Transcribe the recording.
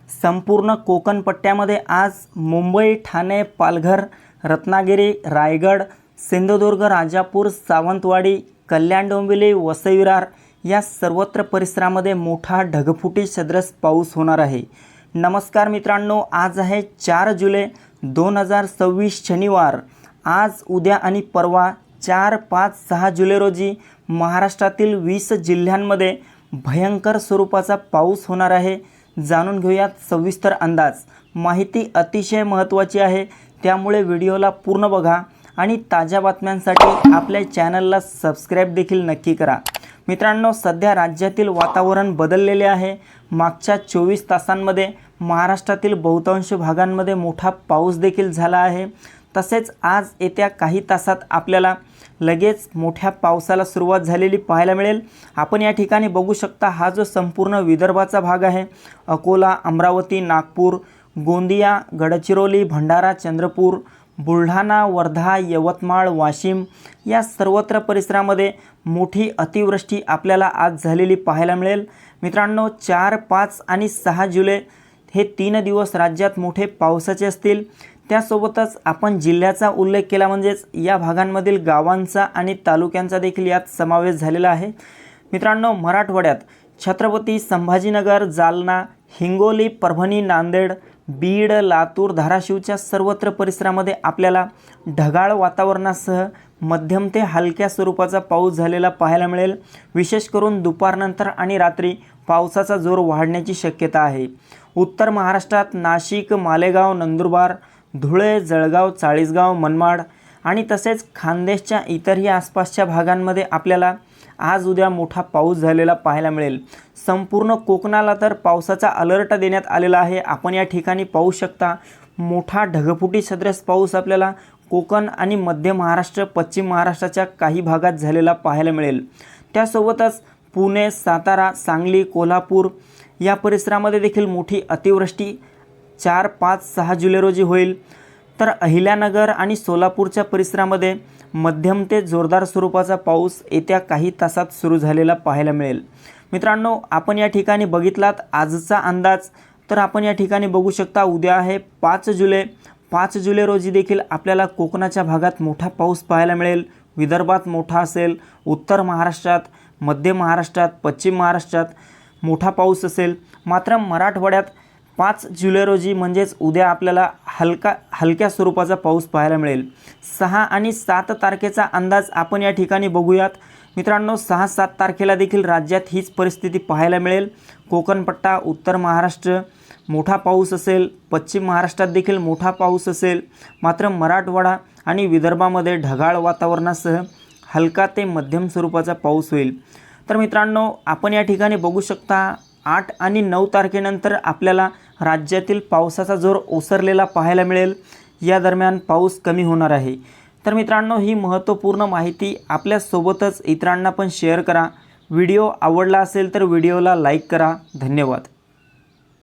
संपूर्ण कोकण पट्ट्यामध्ये आज मुंबई, ठाणे, पालघर, रत्नागिरी, रायगड, सिंधुदुर्ग, राजापूर, सावंतवाडी, कल्याण, डोंबिवली, वसई, विरार या सर्वत्र परिसरामध्ये मोठा ढगफुटी सदृश पाऊस होणार आहे। नमस्कार मित्रांनो, आज आहे 4 जुलै 2026 शनिवार। आज, उद्या आणि परवा 4, 5, 6 जुलै रोजी महाराष्ट्रातील 20 जिल्ह्यांमध्ये भयंकर स्वरूपाचा पाऊस होणार आहे। जाणून घेऊयात सविस्तर अंदाज। माहिती अतिशय महत्त्वाची आहे, त्यामुळे व्हिडिओला पूर्ण बघा आणि ताज्या बातम्यांसाठी आपल्या चॅनलला सबस्क्राईब देखील नक्की करा। मित्रांनो, सध्या राज्यातील वातावरण बदललेले आहे। मागच्या 24 तासांमध्ये महाराष्ट्रातील बहुतांश भागांमध्ये मोठा पाऊस देखील झाला आहे। तसेच आज येत्या काही तासात आपल्याला लगेच मोठ्या पावसाला सुरुवात झालेली पाहायला मिळेल। आपण या ठिकाणी बघू शकता, हा जो संपूर्ण विदर्भाचा भाग आहे, अकोला, अमरावती, नागपूर, गोंदिया, गडचिरोली, भंडारा, चंद्रपूर, बुलढाणा, वर्धा, यवतमाळ, वाशिम या सर्वत्र परिसरामध्ये मोठी अतिवृष्टी आपल्याला आज झालेली पाहायला मिळेल। मित्रांनो, 4, 5 आणि 6 जुलै हे 3 दिवस राज्यात मोठे पावसाचे असतील। त्यासोबतच आपण जिल्ह्याचा उल्लेख केला, म्हणजेच या भागांमधील गावांचा आणि तालुक्यांचा देखील यात समावेश झालेला आहे। मित्रांनो, मराठवाड्यात छत्रपती संभाजीनगर, जालना, हिंगोली, परभणी, नांदेड, बीड, लातूर, धाराशिवच्या सर्वत्र परिसरामध्ये आपल्याला ढगाळ वातावरणासह मध्यम ते हलक्या स्वरूपाचा पाऊस झालेला पाहायला मिळेल। विशेष करून दुपारनंतर आणि रात्री पावसाचा जोर वाढण्याची शक्यता आहे। उत्तर महाराष्ट्रात नाशिक, मालेगाव, नंदुरबार, धुळे, जळगाव, चाळीसगाव, मनमाड आणि तसेच खानदेशच्या इतरही आसपासच्या भागांमध्ये आपल्याला आज, उद्या मोठा पाऊस झालेला पाहायला मिळेल। संपूर्ण कोकणाला तर पावसाचा अलर्ट देण्यात आलेला आहे। आपण या ठिकाणी पाहू शकता, मोठा ढगफुटी सदृश पाऊस आपल्याला कोकण आणि मध्य महाराष्ट्र, पश्चिम महाराष्ट्राच्या काही भागात झालेला पाहायला मिळेल। त्यासोबतच पुणे, सातारा, सांगली, कोल्हापूर या परिसरामध्ये देखील मोठी अतिवृष्टी 4, 5, 6 जुलै रोजी होईल। तर अहिल्यानगर आणि सोलापूरच्या परिसरामध्ये मध्यम ते जोरदार स्वरूपाचा पाऊस येत्या काही तासात सुरू झालेला पाहायला मिळेल। मित्रांनो, आपण या ठिकाणी बघितलात आजचा अंदाज, तर आपण या ठिकाणी बघू शकता, उद्या आहे 5 जुलै। 5 जुलै रोजी देखील आपल्याला कोकणाच्या भागात मोठा पाऊस पाहायला मिळेल। विदर्भात मोठा असेल, उत्तर महाराष्ट्रात, मध्य महाराष्ट्रात, पश्चिम महाराष्ट्रात मोठा पाऊस असेल। मात्र मराठवाड्यात 5 जुलै रोजी म्हणजेच उद्या आपल्याला हलक्या स्वरूपाचा पाऊस पाहायला मिळेल। 6 आणि 7 तारखेचा अंदाज आपण या ठिकाणी बघूयात। मित्रांनो, 6, 7 तारखेला देखील राज्यात हीच परिस्थिती पाहायला मिळेल। कोकणपट्टा, उत्तर महाराष्ट्र मोठा पाऊस असेल, पश्चिम महाराष्ट्रात देखील मोठा पाऊस असेल। मात्र मराठवाडा आणि विदर्भामध्ये ढगाळ वातावरणासह हलका ते मध्यम स्वरूपाचा पाऊस होईल। तर मित्रांनो, आपण या ठिकाणी बघू शकता, 8 आणि 9 तारखेनंतर आपल्याला राज्यातील पावसाचा जोर ओसरलेला पाहायला मिळेल। या दरम्यान पाऊस कमी होणार आहे। तर मित्रांनो, ही महत्त्वपूर्ण माहिती आपल्यासोबतच इतरांना पण शेअर करा। व्हिडिओ आवडला असेल तर व्हिडिओला लाईक करा। धन्यवाद।